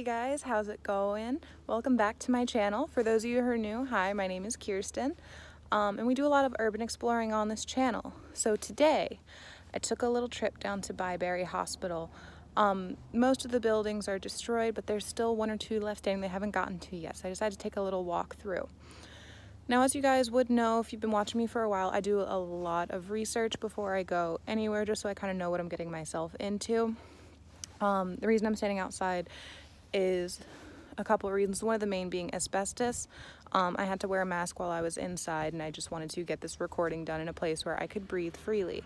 Hey guys, how's it going? Welcome back to my channel. For those of you who are new, hi, my name is Kirsten, and we do a lot of urban exploring on this channel. So today, I took a little trip down to Byberry Hospital. Most of the buildings are destroyed, but there's still one or two left standing they haven't gotten to yet, so I decided to take a little walk through. Now, as you guys would know, if you've been watching me for a while, I do a lot of research before I go anywhere, just so I kind of know what I'm getting myself into. The reason I'm standing outside is a couple of reasons. One of the main being asbestos. I had to wear a mask while I was inside, and I just wanted to get this recording done in a place where I could breathe freely.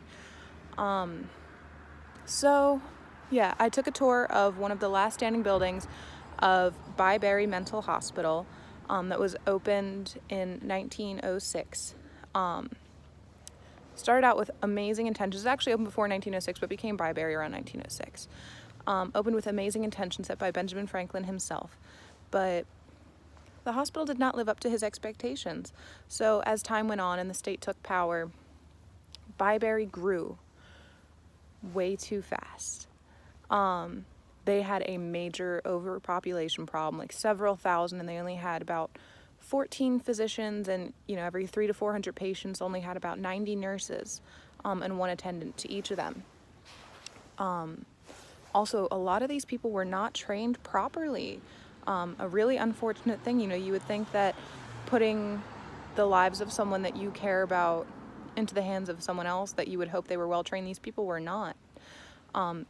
So yeah, I took a tour of one of the last standing buildings of Byberry Mental Hospital that was opened in 1906. Started out with amazing intentions. It was actually opened before 1906, but became Byberry around 1906. Opened with amazing intentions set by Benjamin Franklin himself. But the hospital did not live up to his expectations. So as time went on and the state took power, Byberry grew way too fast. They had a major overpopulation problem, like several thousand, and they only had about 14 physicians, and every 300 to 400 patients only had about 90 nurses and one attendant to each of them. Also, a lot of these people were not trained properly. A really unfortunate thing, you would think that putting the lives of someone that you care about into the hands of someone else, that you would hope they were well trained. These people were not.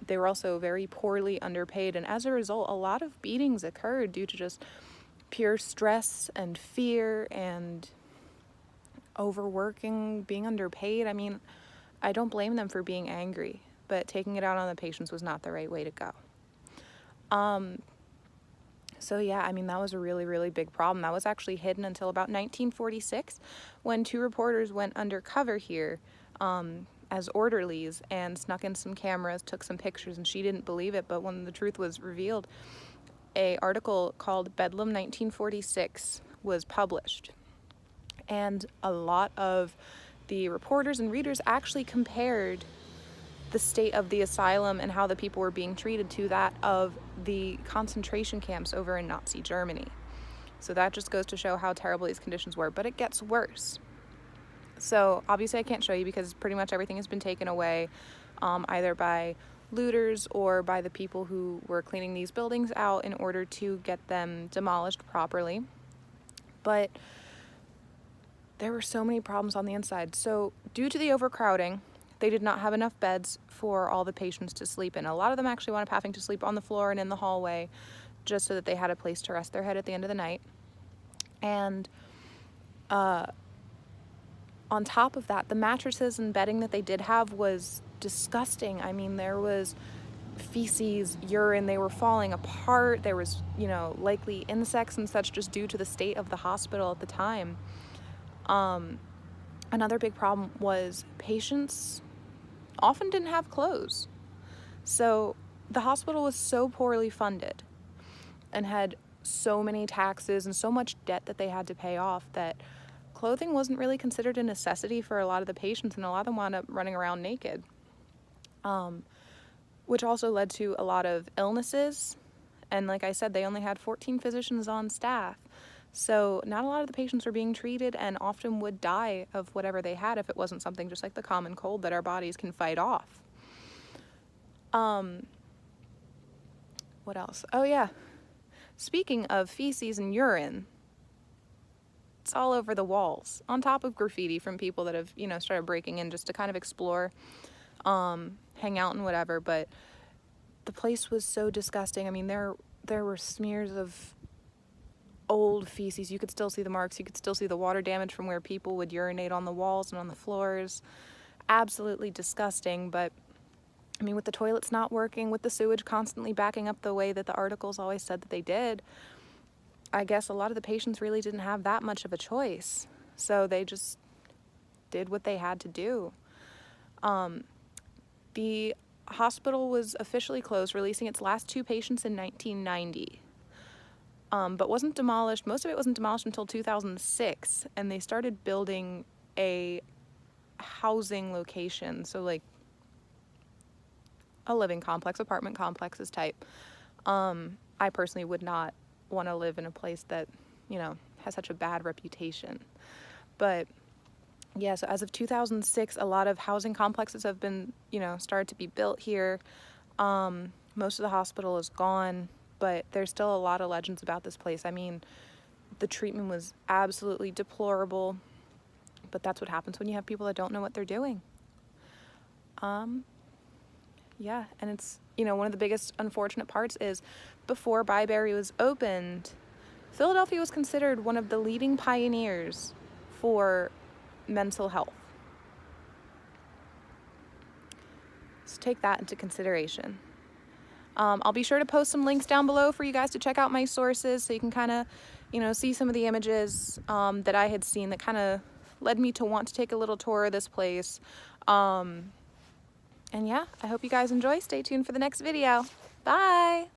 They were also very poorly underpaid, and as a result, a lot of beatings occurred due to just pure stress and fear and overworking, being underpaid. I mean, I don't blame them for being angry, but taking it out on the patients was not the right way to go. So yeah, I mean, that was a really, really big problem. That was actually hidden until about 1946, when two reporters went undercover here as orderlies and snuck in some cameras, took some pictures, and she didn't believe it, but when the truth was revealed, an article called Bedlam 1946 was published. And a lot of the reporters and readers actually compared the state of the asylum and how the people were being treated to that of the concentration camps over in Nazi Germany. So that just goes to show how terrible these conditions were, but it gets worse. So obviously I can't show you because pretty much everything has been taken away, either by looters or by the people who were cleaning these buildings out in order to get them demolished properly. But there were so many problems on the inside. So due to the overcrowding, they did not have enough beds for all the patients to sleep in. A lot of them actually wound up having to sleep on the floor and in the hallway just so that they had a place to rest their head at the end of the night. And on top of that, the mattresses and bedding that they did have was disgusting. I mean, there was feces, urine, they were falling apart. There was, likely insects and such just due to the state of the hospital at the time. Another big problem was patients often didn't have clothes. So the hospital was so poorly funded and had so many taxes and so much debt that they had to pay off that clothing wasn't really considered a necessity for a lot of the patients, and a lot of them wound up running around naked, which also led to a lot of illnesses. And like I said, they only had 14 physicians on staff. So not a lot of the patients were being treated and often would die of whatever they had if it wasn't something just like the common cold that our bodies can fight off. What else? Oh yeah. Speaking of feces and urine, it's all over the walls, on top of graffiti from people that have, started breaking in just to kind of explore, hang out and whatever. But the place was so disgusting. I mean, there were smears of old feces. You could still see the marks. You could still see the water damage from where people would urinate on the walls and on the floors. Absolutely disgusting. But I mean, with the toilets not working, with the sewage constantly backing up the way that the articles always said that they did, I guess a lot of the patients really didn't have that much of a choice. So they just did what they had to do. The hospital was officially closed, releasing its last two patients in 1990. But wasn't demolished. Most of it wasn't demolished until 2006, and they started building a housing location, so like a living complex, apartment complexes type, I personally would not want to live in a place that, you know, has such a bad reputation. But yeah, so as of 2006, a lot of housing complexes have been, you know, started to be built here. Most of the hospital is gone, but there's still a lot of legends about this place. I mean, the treatment was absolutely deplorable, but that's what happens when you have people that don't know what they're doing. Yeah, and it's, you know, one of the biggest unfortunate parts is before Byberry was opened, Philadelphia was considered one of the leading pioneers for mental health. So take that into consideration. I'll be sure to post some links down below for you guys to check out my sources so you can kind of, you know, see some of the images that I had seen that kind of led me to want to take a little tour of this place. And yeah, I hope you guys enjoy. Stay tuned for the next video. Bye!